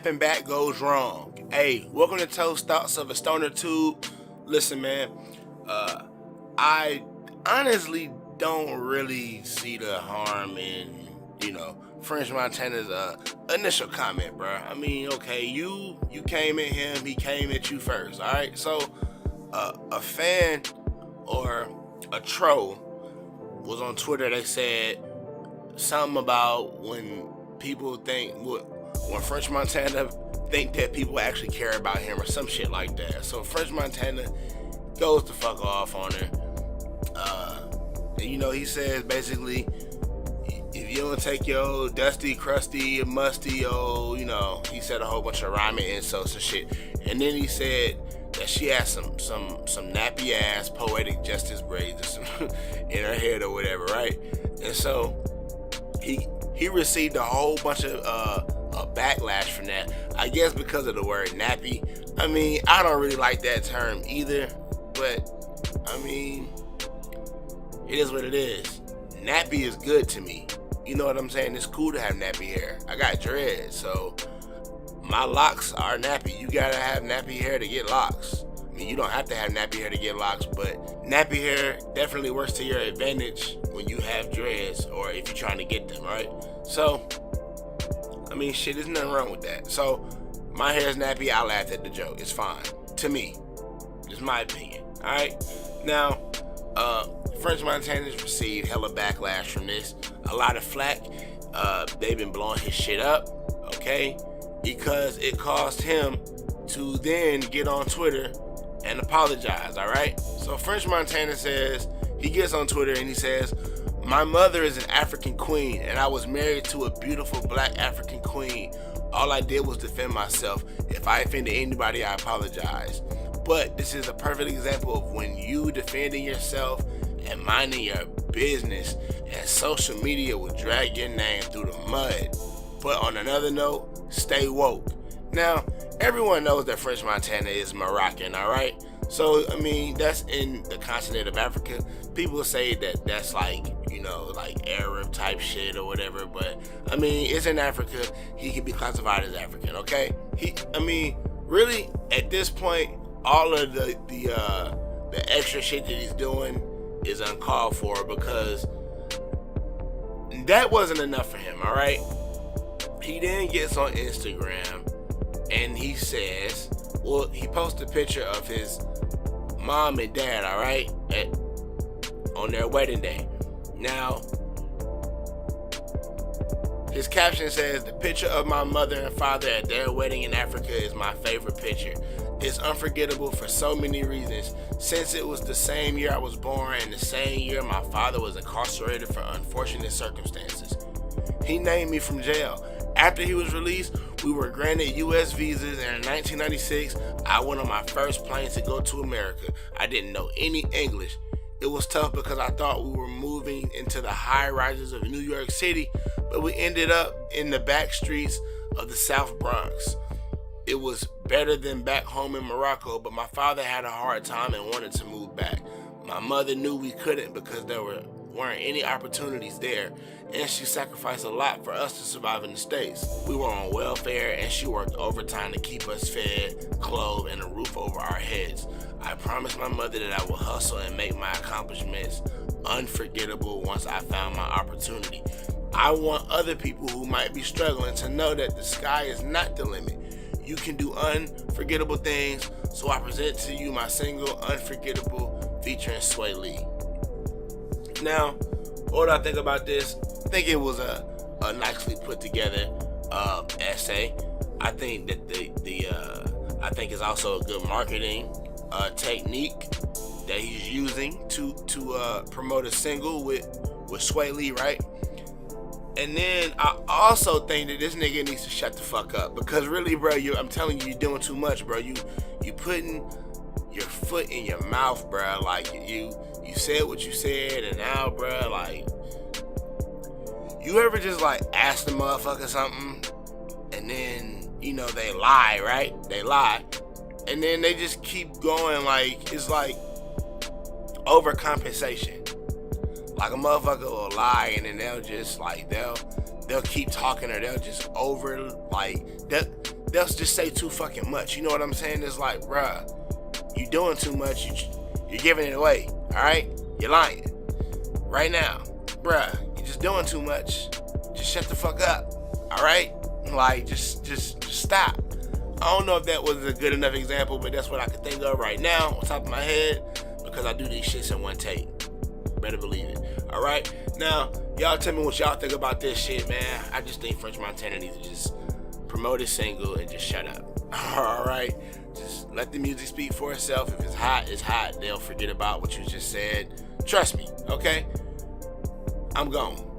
snapping back goes wrong. Hey, welcome to Toast Thoughts of a Stoner Tube. Listen, man, I honestly don't really see the harm in, French Montana's initial comment, bro. I mean, okay, you came at him, he came at you first, all right? So, a fan or a troll was on Twitter. They said something about when French Montana think that people actually care about him or some shit like that. So French Montana goes to fuck off on her. And he says basically, if you don't take your dusty, crusty, musty, he said a whole bunch of rhyming insults and shit. And then he said that she has some nappy ass poetic justice braids in her head or whatever, right? And so he received a whole bunch of backlash from that. I guess because of the word nappy. I mean, I don't really like that term either, but I mean, it is what it is. Nappy is good to me. You know what I'm saying? It's cool to have nappy hair. I got dreads, so my locks are nappy. You gotta have nappy hair to get locks. I mean, you don't have to have nappy hair to get locks, but nappy hair definitely works to your advantage when you have dreads or if you're trying to get them, right? So, I mean, shit, there's nothing wrong with that. So, my hair is nappy, I laughed at the joke. It's fine. To me. Just my opinion. Alright? Now, French Montana's received hella backlash from this. A lot of flack. They've been blowing his shit up. Okay? Because it caused him to then get on Twitter and apologize. Alright? So, French Montana says, he gets on Twitter and he says, "My mother is an African queen, and I was married to a beautiful black African queen. All I did was defend myself. If I offended anybody, I apologize." But this is a perfect example of when you defending yourself and minding your business, and social media will drag your name through the mud. But on another note, stay woke. Now, everyone knows that French Montana is Moroccan, alright? So, I mean, that's in the continent of Africa. People say that that's like Arab type shit or whatever, but I mean, it's in Africa. He can be classified as African, okay? Really, at this point, all of the extra shit that he's doing is uncalled for, because that wasn't enough for him, alright? He then gets on Instagram and he says, he posts a picture of his mom and dad, alright, on their wedding day. Now, his caption says, "The picture of my mother and father at their wedding in Africa is my favorite picture. It's unforgettable for so many reasons. Since it was the same year I was born and the same year my father was incarcerated for unfortunate circumstances. He named me from jail. After he was released, we were granted U.S. visas, and in 1996, I went on my first plane to go to America. I didn't know any English. It was tough because I thought we were moving into the high rises of New York City, but we ended up in the back streets of the South Bronx. It was better than back home in Morocco, but my father had a hard time and wanted to move back. My mother knew we couldn't because there weren't any opportunities there, and she sacrificed a lot for us to survive in the States. We were on welfare, and she worked overtime to keep us fed, clothed, and a roof over our heads. I promised my mother that I would hustle and make my accomplishments unforgettable once I found my opportunity. I want other people who might be struggling to know that the sky is not the limit. You can do unforgettable things, so I present to you my single, Unforgettable, featuring Sway Lee." Now, what do I think about this? I think it was a nicely put together essay. I think that I think it's also a good marketing technique that he's using to promote a single with Sway Lee, right? And then I also think that this nigga needs to shut the fuck up, because really, bro, I'm telling you, you're doing too much, bro. You putting your foot in your mouth, bro. Like you said what you said, and now, bro, like, you ever just like ask the motherfucker something, and then they lie, right? They lie, and then they just keep going. Like, it's like overcompensation. Like, a motherfucker will lie, and then they'll just like they'll keep talking, or they'll just they'll just say too fucking much. You know what I'm saying? It's like, bruh, you doing too much. You're giving it away. All right? You're lying. Right now, bruh, you're just doing too much. Just shut the fuck up. All right? Like, just stop. I don't know if that was a good enough example, but that's what I can think of right now on top of my head, because I do these shits in one take. Better believe it. All right? Now, y'all tell me what y'all think about this shit, man. I just think French Montana needs to just promote his single and just shut up. All right? Just let the music speak for itself. If it's hot, it's hot. They'll forget about what you just said. Trust me, okay? I'm gone.